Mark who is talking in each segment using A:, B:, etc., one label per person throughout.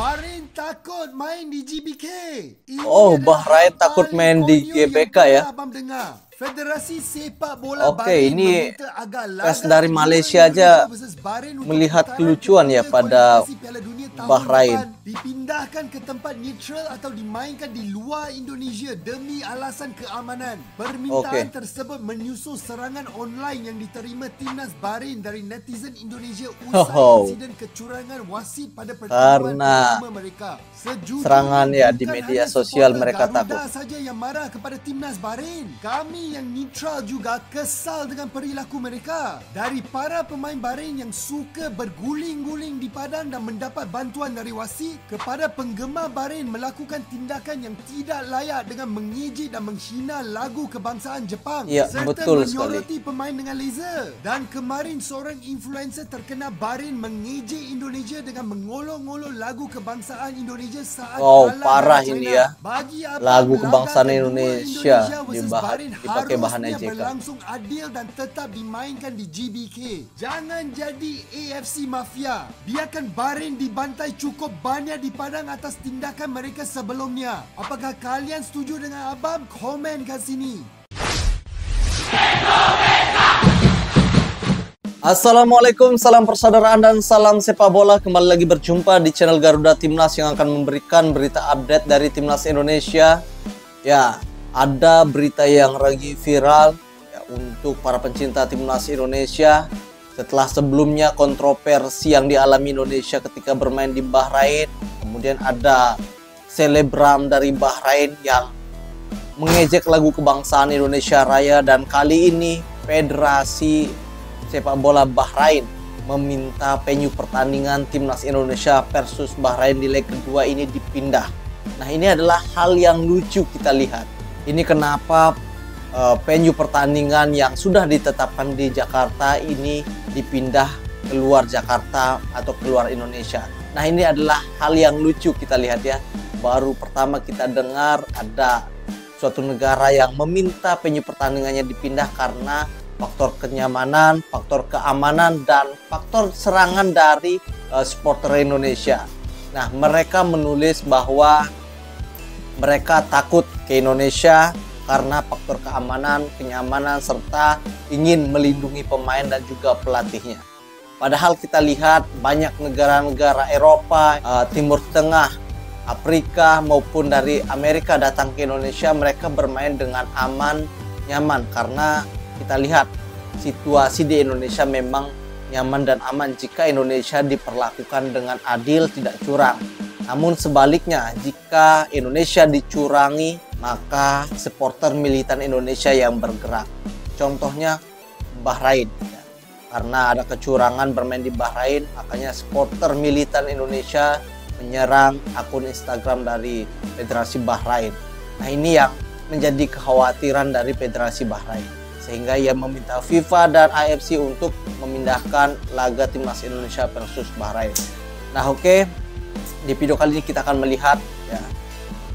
A: Bahrain takut main di GBK.
B: Oh, Bahrain takut main di GBK ya.
A: Abang dengar. Federasi Sepak Bola
B: Oke,
A: Bahrain
B: ini
A: meminta agar
B: pers
A: laga
B: dari
A: kedua
B: Malaysia
A: Indonesia
B: aja
A: versus Bahrain untuk
B: melihat
A: putaran
B: kelucuan ya
A: ketiga
B: pada
A: kualifikasi Piala Dunia tahun
B: Bahrain.
A: depan dipindahkan ke tempat neutral atau dimainkan di luar Indonesia demi alasan keamanan. Permintaan tersebut menyusul serangan online yang diterima timnas Bahrain dari netizen Indonesia usai insiden kecurangan wasit pada pertemuan pertama mereka.
B: Serangan ya di media sosial mereka takut.
A: Garuda saja yang marah kepada timnas Bahrain. Kami yang neutral juga kesal dengan perilaku mereka. Dari para pemain Bahrain yang suka berguling-guling di padang dan mendapat bantuan dari wasit, kepada penggemar Bahrain melakukan tindakan yang tidak layak dengan mengejek dan menghina lagu kebangsaan Jepang,
B: ya,
A: serta
B: betul
A: menyoroti
B: sekali.
A: pemain dengan laser. Dan kemarin seorang influencer terkenal Bahrain mengejek Indonesia dengan mengolok-olok lagu kebangsaan Indonesia saat
B: parah ini ya.
A: Bagi
B: lagu kebangsaan Indonesia
A: Bahrain
B: dipakai bahan ejekan.
A: berlangsung adil dan tetap dimainkan di GBK. Jangan jadi AFC Mafia. Biarkan Bahrain dibantai cukup banyak di padang atas tindakan mereka sebelumnya. Apakah kalian setuju dengan abang? Komen kat sini.
B: Assalamualaikum, salam persaudaraan dan salam sepak bola. Kembali lagi berjumpa di channel Garuda Timnas yang akan memberikan berita update dari Timnas Indonesia. Ya, ada berita yang lagi viral ya, untuk para pencinta Timnas Indonesia. Setelah sebelumnya kontroversi yang dialami Indonesia ketika bermain di Bahrain, kemudian ada selebgram dari Bahrain yang mengejek lagu kebangsaan Indonesia Raya, dan kali ini Federasi Sepak Bola Bahrain meminta venue pertandingan Timnas Indonesia versus Bahrain di leg kedua ini dipindah. Nah, ini adalah hal yang lucu kita lihat. Ini kenapa venue pertandingan yang sudah ditetapkan di Jakarta ini dipindah keluar Jakarta atau keluar Indonesia. Nah, ini adalah hal yang lucu kita lihat ya. Baru pertama kita dengar ada suatu negara yang meminta venue pertandingannya dipindah karena faktor kenyamanan, faktor keamanan, dan faktor serangan dari supporter Indonesia. Nah, mereka menulis bahwa mereka takut ke Indonesia karena faktor keamanan, kenyamanan, serta ingin melindungi pemain dan juga pelatihnya. Padahal kita lihat banyak negara-negara Eropa, Timur Tengah, Afrika maupun dari Amerika datang ke Indonesia, mereka bermain dengan aman, nyaman, karena kita lihat situasi di Indonesia memang nyaman dan aman jika Indonesia diperlakukan dengan adil, tidak curang. Namun sebaliknya, jika Indonesia dicurangi, maka supporter militan Indonesia yang bergerak. Contohnya Bahrain. Ya. Karena ada kecurangan bermain di Bahrain, makanya supporter militan Indonesia menyerang akun Instagram dari Federasi Bahrain. Nah, ini yang menjadi kekhawatiran dari Federasi Bahrain, sehingga ia meminta FIFA dan AFC untuk memindahkan laga Timnas Indonesia versus Bahrain. Nah, oke. Di video kali ini kita akan melihat ya,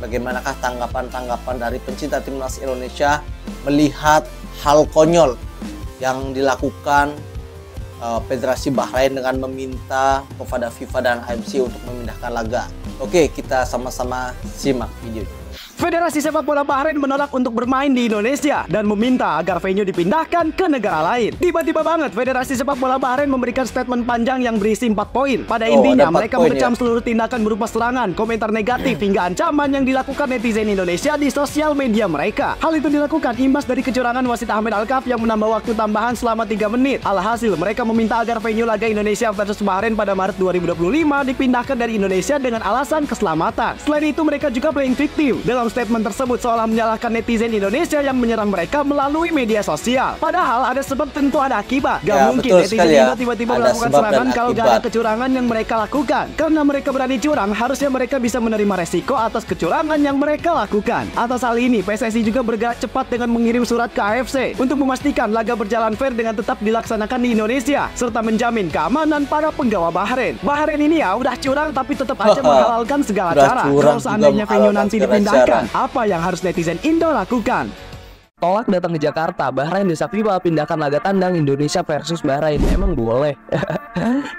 B: bagaimanakah tanggapan-tanggapan dari pencinta Timnas Indonesia melihat hal konyol yang dilakukan Federasi Bahrain dengan meminta kepada FIFA dan AFC untuk memindahkan laga. Oke, kita sama-sama simak videonya.
C: Federasi Sepak Bola Bahrain menolak untuk bermain di Indonesia dan meminta agar venue dipindahkan ke negara lain. Tiba-tiba banget Federasi Sepak Bola Bahrain memberikan statement panjang yang berisi 4 poin. Pada intinya mereka mengecam seluruh tindakan berupa serangan, komentar negatif hingga ancaman yang dilakukan netizen Indonesia di sosial media mereka. Hal itu dilakukan imbas dari kecurangan wasit Ahmed Alkaf yang menambah waktu tambahan selama 3 menit. Alhasil mereka meminta agar venue laga Indonesia versus Bahrain pada Maret 2025 dipindahkan dari Indonesia dengan alasan keselamatan. Selain itu mereka juga playing victim. Dalam statement tersebut seolah menyalahkan netizen Indonesia yang menyerang mereka melalui media sosial. Padahal ada sebab, tentu ada akibat. Gak mungkin netizen Indo tiba-tiba melakukan serangan kalau gak ada kecurangan yang mereka lakukan. Karena mereka berani curang, harusnya mereka bisa menerima resiko atas kecurangan yang mereka lakukan. Atas hal ini, PSSI juga bergerak cepat dengan mengirim surat ke AFC untuk memastikan laga berjalan fair dengan tetap dilaksanakan di Indonesia, serta menjamin keamanan para penggawa Bahrain. Bahrain ini ya udah curang tapi tetap aja menghalalkan segala cara. Kalau seandainya venue nanti dipindahkan, apa yang harus netizen Indo lakukan?
D: Tolak datang ke Jakarta, Bahrain desak FIFA pindahkan laga tandang Indonesia versus Bahrain. Emang boleh?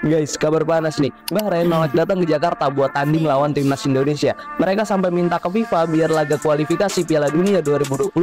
D: Guys, kabar panas nih. Bahrain nolak datang ke Jakarta buat tanding lawan timnas Indonesia. Mereka sampai minta ke FIFA biar laga kualifikasi Piala Dunia 2026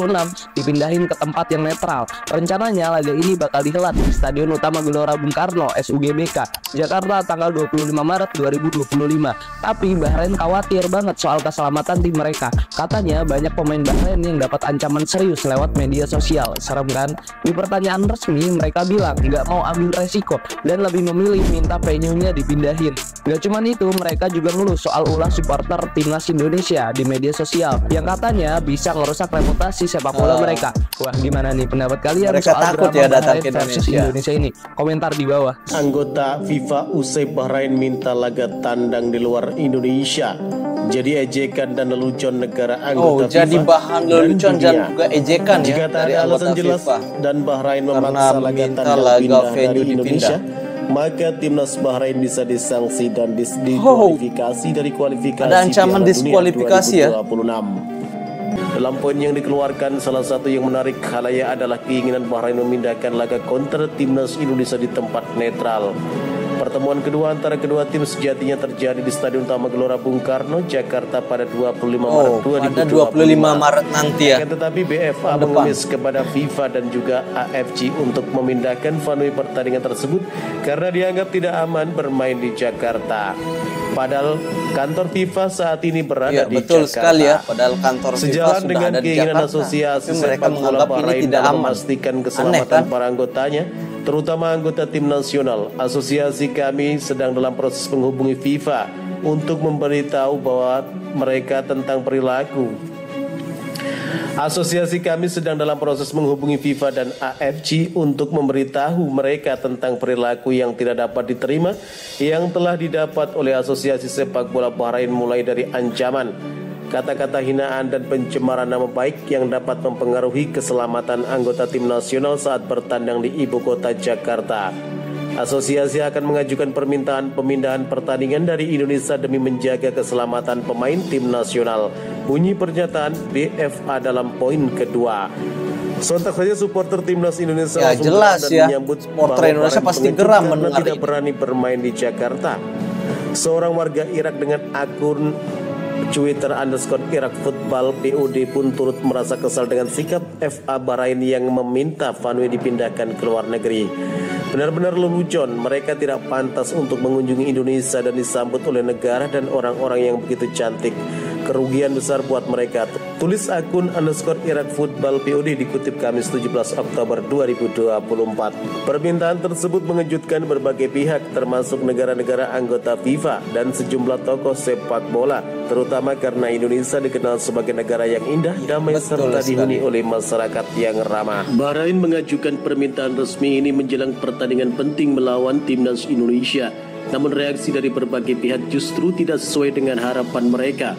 D: dipindahin ke tempat yang netral. Rencananya laga ini bakal dihelat di Stadion Utama Gelora Bung Karno (SUGBK) Jakarta tanggal 25 Maret 2025. Tapi Bahrain khawatir banget soal keselamatan tim mereka. Katanya banyak pemain Bahrain yang dapat ancaman serius lewat media sosial. Serem kan? Di pertanyaan resmi mereka bilang nggak mau ambil resiko dan lebih memilih minta venue-nya dipindahin. Gak cuman itu, mereka juga ngeluh soal ulah supporter timnas Indonesia di media sosial yang katanya bisa ngerusak reputasi sepak bola mereka. Wah, gimana nih pendapat kalian
B: Mereka
D: soal
B: takut
D: drama
B: ya datang
D: Bahrain
B: ke
D: versus
B: Indonesia.
D: Indonesia ini? Komentar di bawah.
E: Anggota FIFA usai Bahrain minta laga tandang di luar Indonesia jadi ejekan dan lelucon negara anggota FIFA
B: jadi bahan lelucon dan
E: dunia.
B: juga ejekan
E: Jika
B: ya
E: tak
B: dari
E: ada
B: anggota
E: alasan jelas
B: FIFA.
E: dan Bahrain
B: Karena
E: memaksa laga
B: meminta
E: tandang
B: laga
E: pindah
B: venue
E: dari Indonesia,
B: dipindah.
E: maka timnas Bahrain bisa disanksi dan diskualifikasi dari kualifikasi
B: Ada ancaman
E: Piala Dunia
B: diskualifikasi ya?
E: 2026. Dalam poin yang dikeluarkan, salah satu yang menarik khalayak adalah keinginan Bahrain memindahkan laga kontra timnas Indonesia di tempat netral. Pertemuan kedua antara kedua tim sejatinya terjadi di Stadion Utama Gelora Bung Karno, Jakarta pada 25 Maret 2025.
B: Pada 25 Maret nanti ya.
E: Akan tetapi BFA mengemis kepada FIFA dan juga AFC untuk memindahkan venue pertandingan tersebut karena dianggap tidak aman bermain di Jakarta. Padahal kantor FIFA saat ini berada
B: Ya,
E: di
B: betul
E: Jakarta.
B: sekali ya. Padahal kantor FIFA
E: Sejalan
B: sudah
E: dengan
B: ada di
E: keinginan
B: Jakarta.
E: asosiasi
B: Tapi mereka
E: sepak bola
B: menganggap ini
E: Bahrain
B: tidak
E: dalam
B: aman.
E: memastikan
B: Aneh
E: keselamatan
B: kan?
E: para anggotanya, terutama anggota tim nasional. Asosiasi kami sedang dalam proses menghubungi FIFA untuk memberitahu bahwa mereka tentang perilaku. Asosiasi kami sedang dalam proses menghubungi FIFA dan AFC untuk memberitahu mereka tentang perilaku yang tidak dapat diterima yang telah didapat oleh Asosiasi Sepak Bola Bahrain, mulai dari ancaman, kata-kata hinaan dan pencemaran nama baik yang dapat mempengaruhi keselamatan anggota tim nasional saat bertandang di ibu kota Jakarta. Asosiasi akan mengajukan permintaan pemindahan pertandingan dari Indonesia demi menjaga keselamatan pemain tim nasional. Bunyi pernyataan BFA dalam poin kedua. Sontak saja supporter timnas Indonesia
B: Ya,
E: langsung
B: jelas
E: dan
B: ya.
E: menyambut
B: Supporter
E: bahwa
B: Indonesia
E: Bahrain
B: pasti
E: pengecut
B: geram
E: karena
B: mendengar
E: tidak
B: ini.
E: berani bermain di Jakarta. Seorang warga Irak dengan akun Twitter _Irak Football POD pun turut merasa kesal dengan sikap FA Bahrain yang meminta venue dipindahkan ke luar negeri. Benar-benar lelucon, mereka tidak pantas untuk mengunjungi Indonesia dan disambut oleh negara dan orang-orang yang begitu cantik. Kerugian besar buat mereka. Tulis akun _Irak Football POD dikutip Kamis 17 Oktober 2024. Permintaan tersebut mengejutkan berbagai pihak termasuk negara-negara anggota FIFA dan sejumlah tokoh sepak bola, terutama karena Indonesia dikenal sebagai negara yang indah, damai
B: Betul
E: serta
B: sekali.
E: dihuni oleh masyarakat yang ramah. Bahrain mengajukan permintaan resmi ini menjelang pertandingan penting melawan timnas Indonesia. Namun reaksi dari berbagai pihak justru tidak sesuai dengan harapan mereka.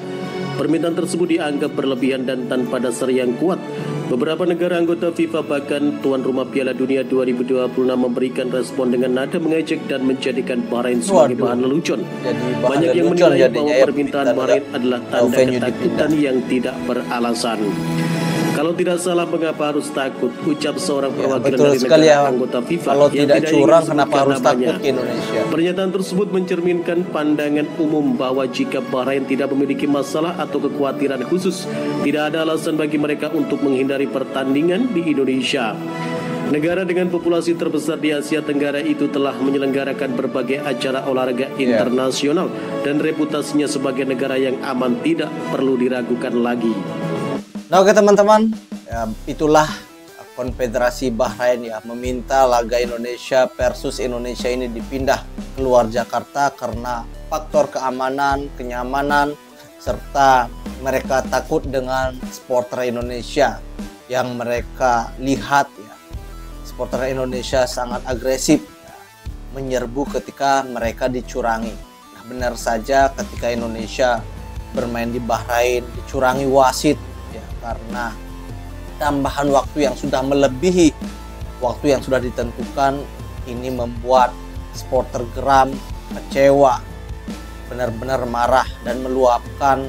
E: Permintaan tersebut dianggap berlebihan dan tanpa dasar yang kuat. Beberapa negara anggota FIFA bahkan tuan rumah Piala Dunia 2026 memberikan respon dengan nada mengejek dan menjadikan Bahrain sebagai bahan lelucon.
B: Jadi bahan
E: Banyak yang
B: lelucon
E: menilai
B: jadinya
E: bahwa
B: ya,
E: permintaan
B: kita
E: Bahrain
B: lihat
E: adalah tanda
B: venue
E: ketakutan yang tidak beralasan. Kalau tidak salah, mengapa harus takut? Ucap seorang perwakilan
B: betul
E: dari
B: sekali
E: negara
B: ya.
E: anggota FIFA
B: Kalau
E: yang
B: tidak
E: ingin
B: curang,
E: disebutkan
B: kenapa harus
E: namanya.
B: takut ke Indonesia?
E: Pernyataan tersebut mencerminkan pandangan umum bahwa jika Bahrain tidak memiliki masalah atau kekhawatiran khusus, tidak ada alasan bagi mereka untuk menghindari pertandingan di Indonesia. Negara dengan populasi terbesar di Asia Tenggara itu telah menyelenggarakan berbagai acara olahraga internasional dan reputasinya sebagai negara yang aman tidak perlu diragukan lagi.
B: Nah, oke teman-teman, ya, itulah Konfederasi Bahrain ya meminta laga Indonesia versus Indonesia ini dipindah keluar Jakarta karena faktor keamanan, kenyamanan, serta mereka takut dengan supporter Indonesia yang mereka lihat ya. Supporter Indonesia sangat agresif ya, menyerbu ketika mereka dicurangi. Nah, benar saja ketika Indonesia bermain di Bahrain dicurangi wasit ya, karena tambahan waktu yang sudah melebihi waktu yang sudah ditentukan. Ini membuat supporter geram, kecewa, benar-benar marah dan meluapkan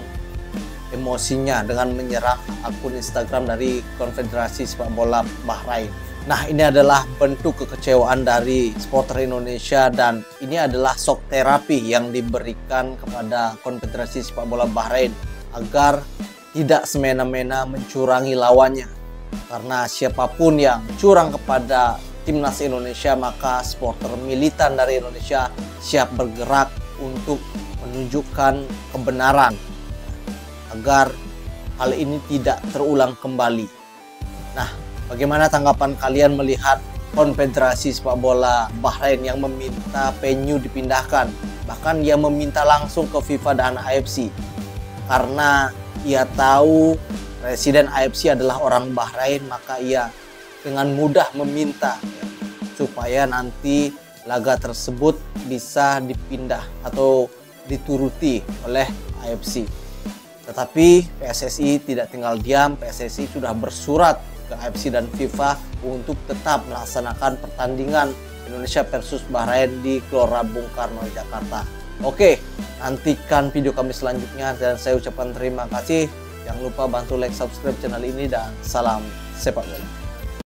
B: emosinya dengan menyerang akun Instagram dari Konfederasi Sepak Bola Bahrain. Nah, ini adalah bentuk kekecewaan dari supporter Indonesia dan ini adalah shock terapi yang diberikan kepada Konfederasi Sepak Bola Bahrain agar tidak semena-mena mencurangi lawannya. Karena siapapun yang curang kepada Timnas Indonesia, maka supporter militan dari Indonesia siap bergerak untuk menunjukkan kebenaran agar hal ini tidak terulang kembali. Nah, bagaimana tanggapan kalian melihat Konfederasi Sepak Bola Bahrain yang meminta venue dipindahkan, bahkan ia meminta langsung ke FIFA dan AFC karena ia tahu Presiden AFC adalah orang Bahrain, maka ia dengan mudah meminta supaya nanti laga tersebut bisa dipindah atau dituruti oleh AFC. Tetapi PSSI tidak tinggal diam. PSSI sudah bersurat ke AFC dan FIFA untuk tetap melaksanakan pertandingan Indonesia versus Bahrain di Gelora Bung Karno, Jakarta. Oke, nantikan video kami selanjutnya dan saya ucapkan terima kasih. Jangan lupa bantu like, subscribe channel ini dan salam sepak bola.